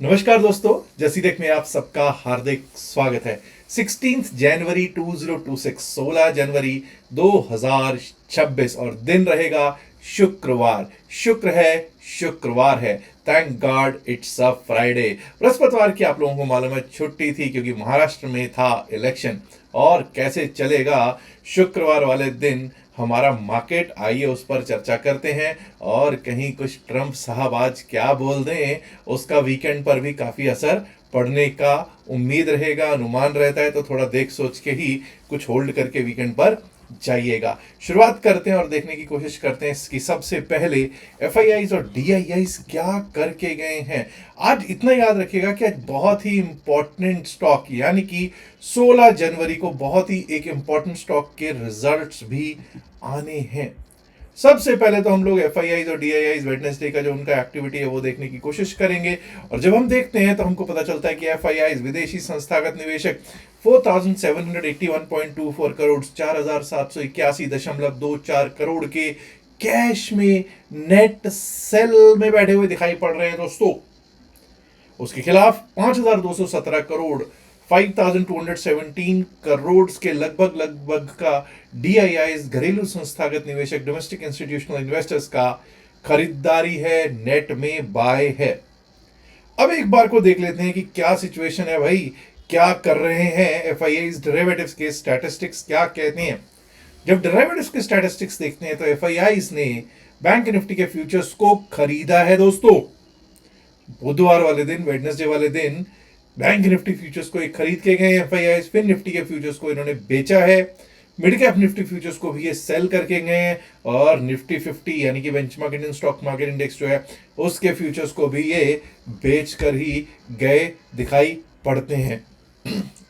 नमस्कार दोस्तों, जसीटेक में आप सबका हार्दिक स्वागत है। 16 जनवरी 2026, 16 जनवरी 2026 और दिन रहेगा शुक्रवार। शुक्रवार है। Thank God it's a Friday. बृहस्पतिवार की आप लोगों को मालूम है छुट्टी थी क्योंकि महाराष्ट्र में था इलेक्शन। और कैसे चलेगा शुक्रवार वाले दिन हमारा मार्केट, आइए उस पर चर्चा करते हैं। और कहीं कुछ ट्रंप साहब आज क्या बोल दें, उसका वीकेंड पर भी काफ़ी असर पड़ने का उम्मीद रहेगा, अनुमान रहता है। तो थोड़ा देख सोच के ही कुछ होल्ड करके वीकेंड पर जाइएगा। शुरुआत करते हैं और देखने की कोशिश करते हैं कि सबसे पहले एफआईआईज और डीआईआईज क्या करके गए हैं। आज इतना याद रखिएगा कि आज बहुत ही इंपॉर्टेंट स्टॉक यानी कि 16 जनवरी को बहुत ही एक इंपॉर्टेंट स्टॉक के रिजल्ट्स भी आने हैं। सबसे पहले तो हम लोग एफआईआईज और डीआईआईज वेडनेसडे का जो उनका एक्टिविटी है वो देखने की कोशिश करेंगे। और जब हम देखते हैं तो हमको पता चलता है कि एफआईआईज विदेशी संस्थागत निवेशक 4781.24 करोड़ 4781.24 करोड़ के कैश में नेट सेल में बैठे हुए दिखाई पड़ रहे हैं दोस्तों। उसके खिलाफ 5217 करोड़ 5217 करोड़ के लगभग का डीआईआईज घरेलू संस्थागत निवेशक डोमेस्टिक इंस्टीट्यूशनल इन्वेस्टर्स का खरीदारी है, नेट में बाय है। अब एक बार को देख लेते हैं कि क्या सिचुएशन है भाई, क्या कर रहे हैं एफआईआईज। डेरिवेटिव्स के स्टैटिस्टिक्स क्या कहते हैं। जब डेरिवेटिव्स के स्टैटिस्टिक्स देखते हैं तो एफआईआईज ने बैंक निफ्टी के फ्यूचर्स को खरीदा है दोस्तों। बुधवार वाले दिन, वेडनेसडे वाले दिन बैंक निफ्टी फ्यूचर्स को एक खरीद के गए एफआईआईज, फिर निफ्टी के फ्यूचर्स को इन्होंने बेचा है। मिड कैप निफ्टी फ्यूचर्स को भी ये सेल करके गए हैं और निफ्टी 50 यानी कि benchmark Indian stock market index जो है उसके फ्यूचर्स को भी ये बेच कर ही गए दिखाई पड़ते हैं।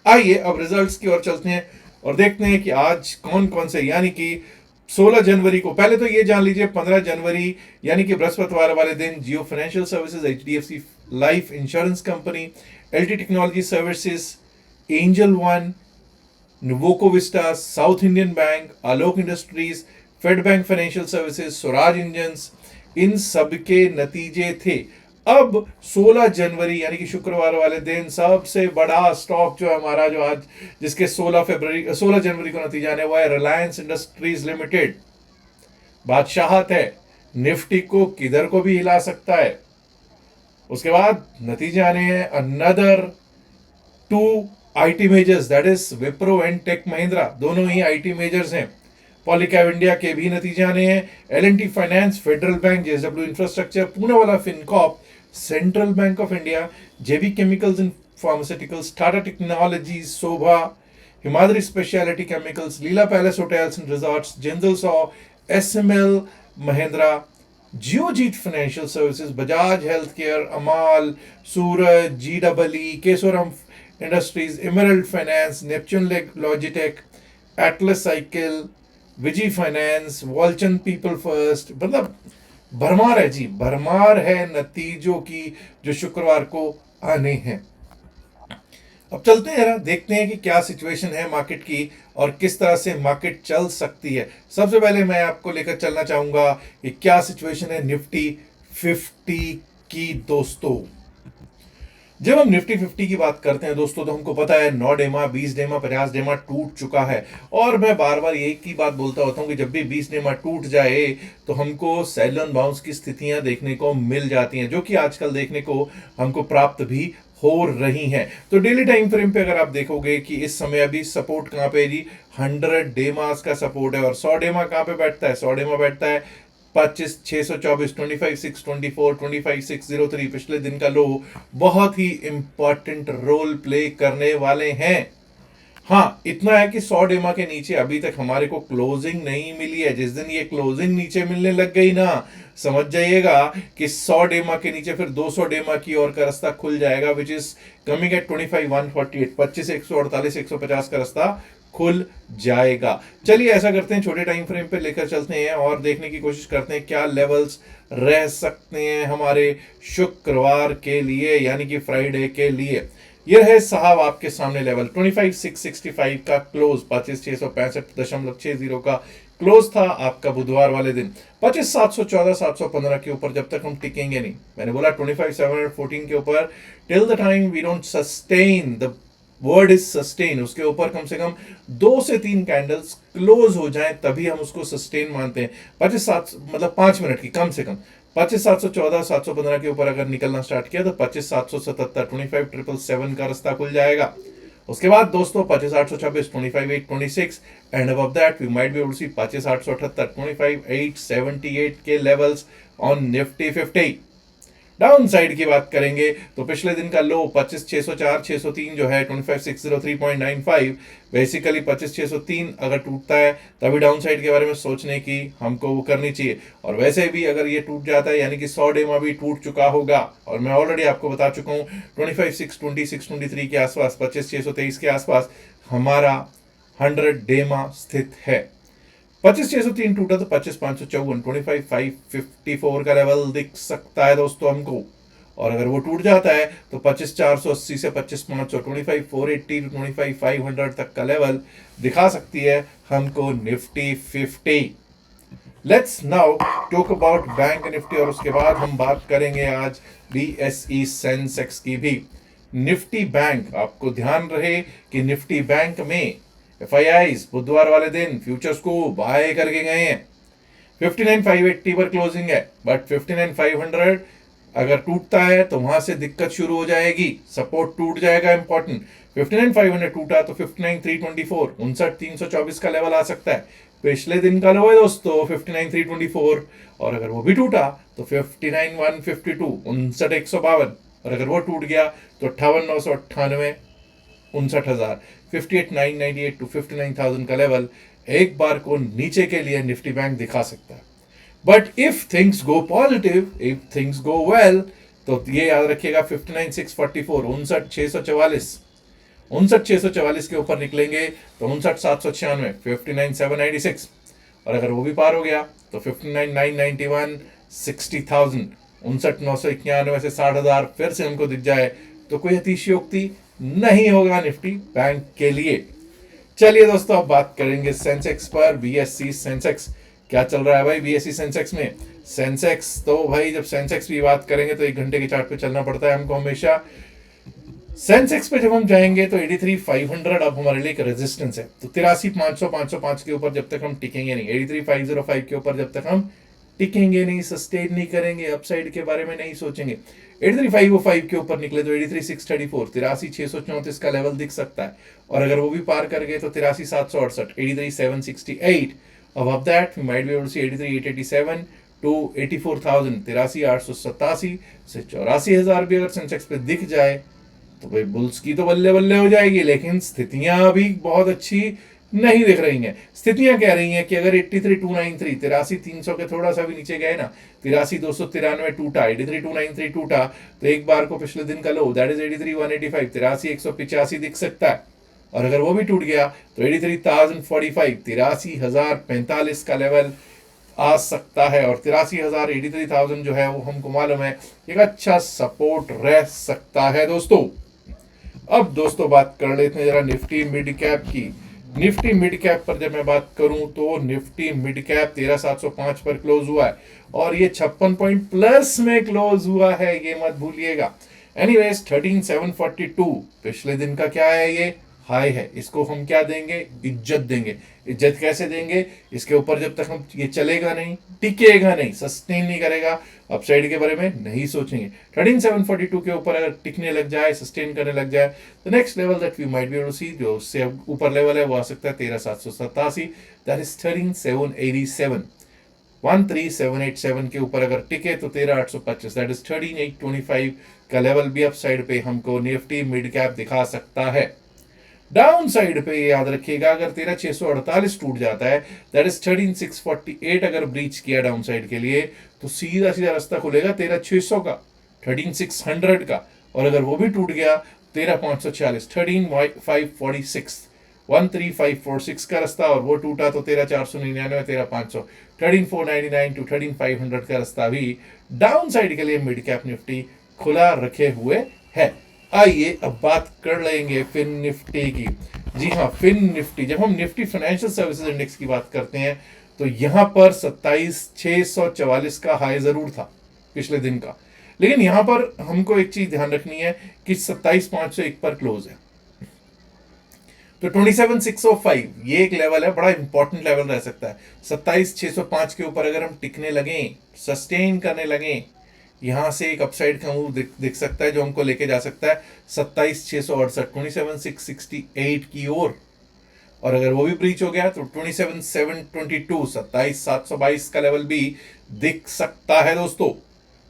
आइए अब रिजल्ट्स की ओर चलते हैं और देखते हैं कि आज कौन कौन से, यानी कि 16 जनवरी को, पहले तो ये जान लीजिए 15 जनवरी यानी कि बृहस्पतिवार वाले दिन Jio financial services, HDFC life insurance company, L T technology services, angel one, Nuvoco vista, south Indian bank, Alok industries, fed bank financial services, Swaraj engines, इन सबके नतीजे थे। अब 16 जनवरी यानी कि शुक्रवार वाले दिन सबसे बड़ा स्टॉक जो हमारा, जो आज जिसके 16 जनवरी को नतीजा आने हुआ है, रिलायंस इंडस्ट्रीज लिमिटेड। बादशाहत है, निफ्टी को किधर को भी हिला सकता है। उसके बाद नतीजे आने हैं another 2 IT majors, that is Wipro and tech Mahindra, दोनों ही आईटी मेजर्स हैं। पॉलीकैब इंडिया के भी नतीजे आने हैं। L and T finance, federal bank, JSW infrastructure, Poonawalla Fincorp, central bank of India, JB chemicals and pharmaceuticals, Tata technologies, Sobha, Himadri speciality chemicals, Leela palace hotels and resorts, Jindal saw, SML Mahindra, Geojit financial services, Bajaj health care, Amal, Suraj, GW, Kesoram industries, emerald finance, neptune logitech, atlas cycle, Viji finance, Walchand people first. मतलब भरमार है जी, भरमार है नतीजों की जो शुक्रवार को आने हैं। अब चलते हैं ना, देखते हैं कि क्या सिचुएशन है मार्केट की और किस तरह से मार्केट चल सकती है। सबसे पहले मैं आपको लेकर चलना चाहूंगा कि क्या सिचुएशन है निफ्टी 50 की दोस्तों। जब हम निफ्टी 50 की बात करते हैं दोस्तों तो हमको पता है 9 डेमा, 20 डेमा, 50 डेमा टूट चुका है। और मैं बार बार एक ही बात बोलता होता हूं कि जब भी 20 डेमा टूट जाए तो हमको सेल एंड बाउंस की स्थितियां देखने को मिल जाती हैं, जो कि आजकल देखने को हमको प्राप्त भी हो रही हैं। तो डेली टाइम फ्रेम पे अगर आप देखोगे कि इस समय अभी सपोर्ट कहां पे है जी, 100 डेमास का सपोर्ट है। और 100 डेमा कहां पे बैठता है, 100 डेमा बैठता है 25,624, 25,624, 25,603, पिछले दिन का लो। बहुत ही इंपॉर्टेंट रोल प्ले करने वाले हैं। हाँ, इतना है कि 100 डेमा के नीचे अभी तक हमारे को क्लोजिंग नहीं मिली है। जिस दिन ये क्लोजिंग नीचे मिलने लग गई ना, समझ जाइएगा कि 100 डेमा के नीचे फिर 200 डेमा की ओर का रास्ता खुल जाएगा, विच इज कमिंग एट 25,148, 25,148, 150 का रास्ता खुल जाएगा। चलिए ऐसा करते हैं, छोटे टाइम फ्रेम पे लेकर चलते हैं और देखने की कोशिश करते हैं क्या लेवल्स रह सकते हैं हमारे शुक्रवार के लिए, यानी कि फ्राइडे के लिए। यह है साहब आपके सामने लेवल 25,665 का क्लोज, 25,665.60 का क्लोज था आपका बुधवार वाले दिन 25,714 715 के ऊपर जब तक हम टिकेंगे नहीं। मैंने बोला 25,714 के ऊपर till the time we don't sustain, the word is sustain, उसके ऊपर कम से कम 2 से 3 कैंडल्स क्लोज हो जाएं तभी हम उसको सस्टेन मानते हैं। 25,700 मतलब 5 मिनट की कम से कम 25,714 715 के ऊपर अगर निकलना स्टार्ट किया तो 25,777 25,777 का रास्ता खुल जाएगा। उसके बाद दोस्तों 25,826 25,826 and above that we might be able to see 25,878 25,878 के levels on Nifty 50। Down side की बात करेंगे तो पिछले दिन का लो 25,604 603 जो है 25,603.95, बेसिकली 25,603 अगर टूटता है तभी डाउन साइड के बारे में सोचने की हमको वो करनी चाहिए। और वैसे भी अगर ये टूट जाता है यानी कि 100 डे में भी टूट चुका होगा, और मैं ऑलरेडी आपको बता चुका हूँ 25,620 के आसपास 25,623 के आसपास हमारा 100 डे में स्थित है। 25,603 टूटा तो 25,554 25,554 का लेवल दिख सकता है दोस्तों हमको। और अगर वो टूट जाता है तो 25,480 से 25,500 25,480 टू 25,500 तक का लेवल दिखा सकती है हमको Nifty 50। Let's now talk about bank Nifty, और उसके बाद हम बात करेंगे आज बीएसई सेंसेक्स की भी। निफ्टी बैंक, आपको ध्यान रहे कि निफ्टी बैंक में एफआईआईज बुधवार वाले दिन फ्यूचर्स को बाय करके गए हैं। 59,580 पर क्लोजिंग है, बट 59,500 अगर टूटता है तो वहां से दिक्कत शुरू हो जाएगी, सपोर्ट टूट जाएगा इंपॉर्टेंट। 59,500 टूटा तो 59,324 59,324 का लेवल आ सकता है। पिछले दिन का लो है दोस्तों 59,324, और अगर वो भी टूटा तो 59,152 59,152, और अगर वो टूट गया तो 58,998 59,000 58,998 टू 59,000 का लेवल एक बार को नीचे के लिए निफ्टी बैंक दिखा सकता है। But if things go positive, if things go well, तो ये याद रखिएगा 59,644 59,644 59,644 के ऊपर निकलेंगे तो 59,796 59,796, और अगर वो भी पार हो गया तो 59,991 60,000 59,991 से 60,000 फिर से हमको दिख जाए तो कोई अतिशयोक्ति नहीं होगा निफ्टी बैंक के लिए। चलिए दोस्तों अब बात करेंगे सेंसेक्स पर। बीएसई सेंसेक्स क्या चल रहा है भाई बीएसई सेंसेक्स में? सेंसेक्स तो भाई जब सेंसेक्स की बात करेंगे तो 1 घंटे के चार्ट पे चलना पड़ता है हमको हमेशा। सेंसेक्स पे जब हम जाएंगे तो 83,500 अब हमारे लिए एक रेजिस्टेंस है, तो 83,500 505 के ऊपर जब तक हम टिकेंगे नहीं, 83,505 के ऊपर जब तक हम टिकेंगे नहीं, सस्टेन नहीं करेंगे, अपसाइड के बारे में नहीं सोचेंगे। 83,505 के ऊपर निकले तो 83,634 83,634 का लेवल दिख सकता है, और अगर वो भी पार कर गए तो 83,768 83,768। above that we might be able to see 83,887 to 84,000 83,887 से 84,000 भी अगर सेंसेक्स पे दिख जाए तो भाई बुल्स की तो बल्ले बल्ले हो जाएगी। लेकिन स्थितियां अभी बहुत अच्छी नहीं दिख रही हैं। स्थितियां कह रही हैं कि अगर 83,293 83,300 के थोड़ा सा भी नीचे गए ना, 83,293 टूटा 83,293 टूटा तो एक बार को पिछले दिन का लो दैट इज 83,185 83,185 दिख सकता है, और अगर वो भी टूट गया तो 83,045 83,045 का लेवल आ सकता है, और 83,000 जो है वो हमको मालूम है एक अच्छा सपोर्ट रह सकता है दोस्तों। अब दोस्तों बात कर लेते हैं जरा निफ्टी मिड कैप की। निफ्टी मिड कैप पर जब मैं बात करूं तो निफ्टी मिड कैप 13,705 पर क्लोज हुआ है, और ये 56 पॉइंट प्लस में क्लोज हुआ है, ये मत भूलिएगा। एनीवेज 13,742 पिछले दिन का क्या है, ये हाई है, इसको हम क्या देंगे, इज्जत देंगे। इज्जत कैसे देंगे, इसके ऊपर जब तक हम ये चलेगा नहीं, टिकेगा नहीं, सस्टेन नहीं करेगा, अपसाइड के बारे में नहीं सोचेंगे। 13,742 के ऊपर अगर टिकने लग जाए, सस्टेन करने लग जाए, तो next level that we might be able to see, जो उससे ऊपर लेवल है वो आ सकता है 13,787 दैट इज 13,787 13,787 के ऊपर अगर टिके तो 13,825 दैट इज 13,825 का लेवल भी अपसाइड पे हमको निफ्टी मिड कैप दिखा सकता है। डाउन साइड पे याद रखिएगा अगर 13,648 टूट जाता है दैट इज 13,648 अगर ब्रीच किया डाउन साइड के लिए तो सीधा सीधा रास्ता खुलेगा 13,600 का, 13,600 का, और अगर वो भी टूट गया 13,546 13,546 13,546 का रास्ता, और वो टूटा तो 13,499 13,500 13,499 टू 13,500 का रास्ता भी डाउन साइड के लिए मिड कैप निफ्टी खुला रखे हुए है। आइए अब बात कर लेंगे फिन निफ्टी की। जी हाँ, फिन निफ्टी, जब हम निफ्टी फाइनेंशियल सर्विसेज इंडेक्स की बात करते हैं तो यहां पर 27,644 का हाई जरूर था पिछले दिन का, लेकिन यहां पर हमको एक चीज ध्यान रखनी है कि 27,501 पर क्लोज है। तो 27,605 ये एक लेवल है, बड़ा इंपॉर्टेंट लेवल रह सकता है। 27,605 के ऊपर अगर हम टिकने लगे, सस्टेन करने लगे, यहां से एक अपसाइड का मूव दिख सकता है जो हमको लेके जा सकता है 27,668 27,668 की ओर। और अगर वो भी ब्रीच हो गया तो 27,722 27,722 का लेवल भी दिख सकता है दोस्तों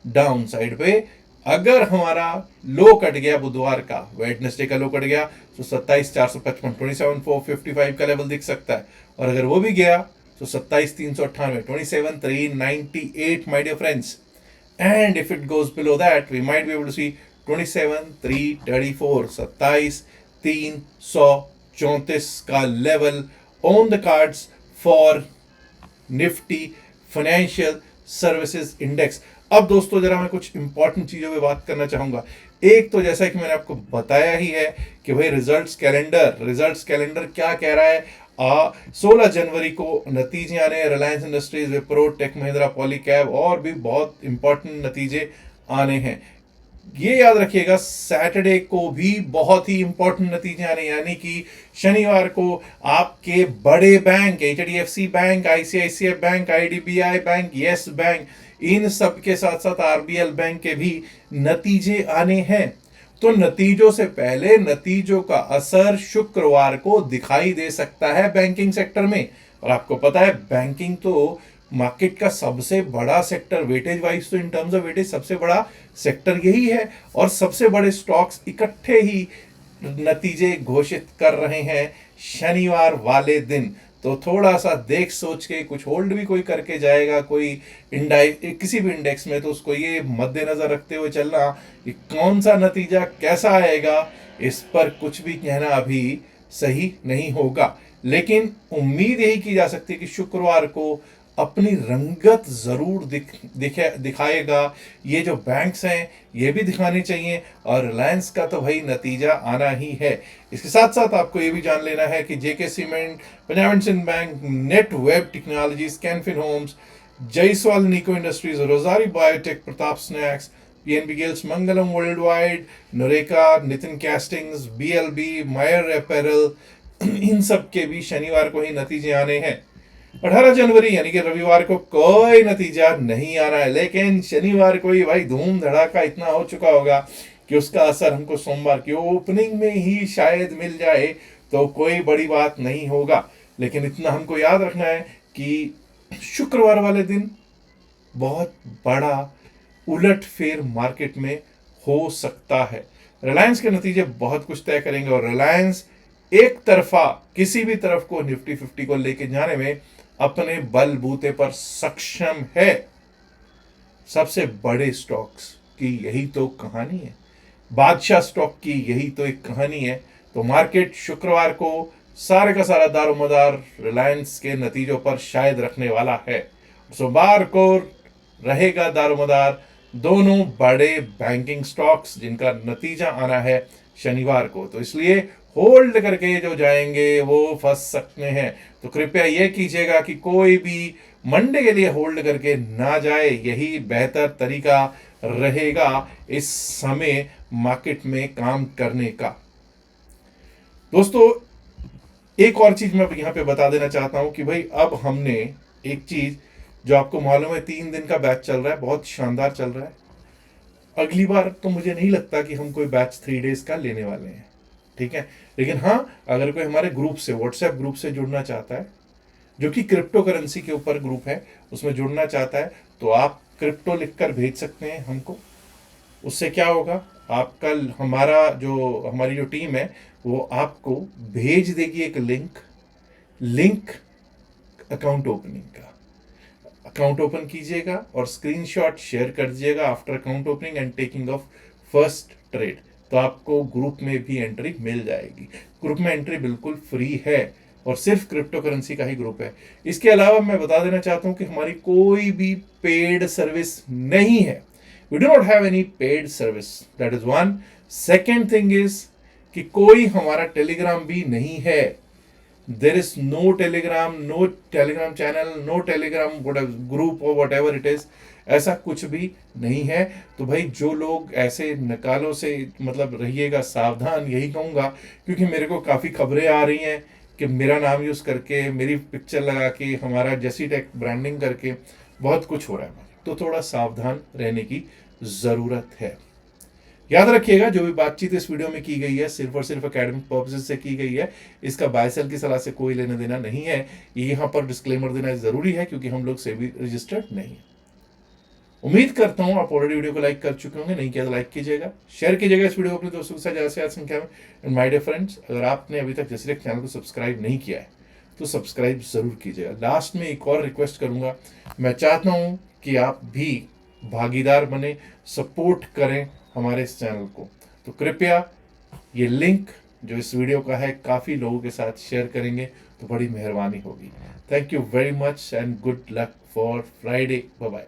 डाउन साइड पे। अगर हमारा लो कट गया बुधवार का, वेडनेसडे का लो कट गया, तो 27,455 27,455 का लेवल दिख सकता है। और अगर वो भी गया तो 27,398 27,398 my dear friends. And if it goes below that we might be able to see 27,334 27,334 का level on the cards for Nifty financial services index. अब दोस्तों जरा मैं कुछ इंपॉर्टेंट चीजों पे बात करना चाहूंगा। एक तो जैसा कि मैंने आपको बताया ही है कि भाई रिजल्ट्स कैलेंडर क्या कह रहा है। 16 जनवरी को नतीजे आने हैं, रिलायंस इंडस्ट्रीज, विप्रो, टेक महिंद्रा, पॉलीकैब और भी बहुत इंपॉर्टेंट नतीजे आने हैं। ये याद रखिएगा सैटरडे को भी बहुत ही इंपॉर्टेंट नतीजे आने, यानी कि शनिवार को आपके बड़े bank HDFC bank, ICICI bank, IDBI bank, yes bank, इन सब के साथ साथ आरबीएल बैंक के भी नतीजे आने हैं। तो नतीजों से पहले नतीजों का असर शुक्रवार को दिखाई दे सकता है बैंकिंग सेक्टर में। और आपको पता है बैंकिंग तो मार्केट का सबसे बड़ा सेक्टर, वेटेज वाइज तो इन टर्म्स ऑफ वेटेज सबसे बड़ा सेक्टर यही है। और सबसे बड़े स्टॉक्स इकट्ठे ही नतीजे घोषित कर रहे हैं शनिवार वाले दिन। तो थोड़ा सा देख सोच के कुछ होल्ड भी कोई करके जाएगा कोई किसी भी इंडेक्स में, तो उसको ये मद्देनजर रखते हुए चलना कि कौन सा नतीजा कैसा आएगा, इस पर कुछ भी कहना अभी सही नहीं होगा। लेकिन उम्मीद यही की जा सकती है कि शुक्रवार को अपनी रंगत जरूर दिखाएगा। ये जो बैंक्स हैं ये भी दिखाने चाहिए, और रिलायंस का तो भाई नतीजा आना ही है। इसके साथ साथ आपको ये भी जान लेना है कि JK cement, Punjab and Sind bank, net web technologies, Canfin homes, Jayaswal Neco industries, Rossari biotech, Pratap snacks, PNB gilts, Mangalam worldwide, Nureca, Nitin castings, BLB, मायर अपैरल, इन सब के भी शनिवार को ही नतीजे आने हैं। 18 जनवरी यानी कि रविवार को कोई नतीजा नहीं आ रहा है, लेकिन शनिवार को ही भाई धूम धड़ाका इतना हो चुका होगा कि उसका असर हमको सोमवार की ओपनिंग में ही शायद मिल जाए, तो कोई बड़ी बात नहीं होगा। लेकिन इतना हमको याद रखना है कि शुक्रवार वाले दिन बहुत बड़ा उलटफेर मार्केट में हो सकता है। रिलायंस के नतीजे बहुत कुछ तय करेंगे, और रिलायंस एक तरफा किसी भी तरफ को निफ्टी 50 को लेके जाने में अपने बलबूते पर सक्षम है। सबसे बड़े स्टॉक्स की यही तो कहानी है, बादशाह स्टॉक की यही तो एक कहानी है। तो मार्केट शुक्रवार को सारे का सारा दारोमदार रिलायंस के नतीजों पर शायद रखने वाला है। सोमवार को रहेगा दारोमदार दोनों बड़े बैंकिंग स्टॉक्स जिनका नतीजा आना है शनिवार को। तो इसलिए होल्ड करके जो जाएंगे वो फंस सकते हैं। तो कृपया यह कीजिएगा कि कोई भी मंडे के लिए होल्ड करके ना जाए, यही बेहतर तरीका रहेगा इस समय मार्केट में काम करने का। दोस्तों एक और चीज मैं यहां पे बता देना चाहता हूं कि भाई अब हमने एक चीज जो आपको मालूम है, 3 दिन का बैच चल रहा है, बहुत शानदार चल रहा है। अगली बार तो मुझे नहीं लगता कि हम कोई बैच 3 डेज का लेने वाले हैं, ठीक है। लेकिन हाँ, अगर कोई हमारे ग्रुप से, व्हाट्सएप ग्रुप से जुड़ना चाहता है, जो कि क्रिप्टो करेंसी के ऊपर ग्रुप है, उसमें जुड़ना चाहता है, तो आप क्रिप्टो लिखकर भेज सकते हैं हमको। उससे क्या होगा, आपका हमारी जो टीम है वो आपको भेज देगी एक लिंक अकाउंट ओपनिंग का। अकाउंट ओपन कीजिएगा और स्क्रीनशॉट शेयर कर दीजिएगा after account opening and taking of first trade, तो आपको ग्रुप में भी एंट्री मिल जाएगी। ग्रुप में एंट्री बिल्कुल फ्री है और सिर्फ क्रिप्टो करेंसी का ही ग्रुप है। इसके अलावा मैं बता देना चाहता हूं कि हमारी कोई भी पेड सर्विस नहीं है। We do not have any paid service, that is one. Second thing is कि कोई हमारा टेलीग्राम भी नहीं है। There is no Telegram channel, no Telegram group और वट एवर इट इज, ऐसा कुछ भी नहीं है। तो भाई जो लोग ऐसे नकालों से मतलब रहिएगा सावधान, यही कहूँगा, क्योंकि मेरे को काफ़ी खबरें आ रही हैं कि मेरा नाम यूज़ करके, मेरी पिक्चर लगा के, हमारा जैसी टेक ब्रांडिंग करके बहुत कुछ हो रहा है। तो थोड़ा सावधान रहने की ज़रूरत है। याद रखिएगा, जो भी बातचीत इस वीडियो में की गई है सिर्फ और सिर्फ एकेडमिक पर्पसेस से की गई है, इसका बाय सेल की सलाह से कोई लेना देना नहीं है। ये यहाँ पर डिस्क्लेमर देना जरूरी है क्योंकि हम लोग सेबी रजिस्टर्ड नहीं है। उम्मीद करता हूं आप ऑलरेडी वीडियो को लाइक कर चुके होंगे, नहीं किया तो लाइक कीजिएगा, शेयर कीजिएगा इस वीडियो को अपने दोस्तों के साथ ज़्यादा से ज़्यादा संख्या में। एंड माय डियर फ्रेंड्स, अगर आपने अभी तक जैसे चैनल को सब्सक्राइब नहीं किया है तो सब्सक्राइब जरूर कीजिएगा। लास्ट में एक और रिक्वेस्ट करूंगा, मैं चाहता हूं कि आप भी भागीदार बने, सपोर्ट करें हमारे इस चैनल को। तो कृपया ये लिंक जो इस वीडियो का है काफ़ी लोगों के साथ शेयर करेंगे तो बड़ी मेहरबानी होगी। Thank you very much and good luck for Friday. Bye bye.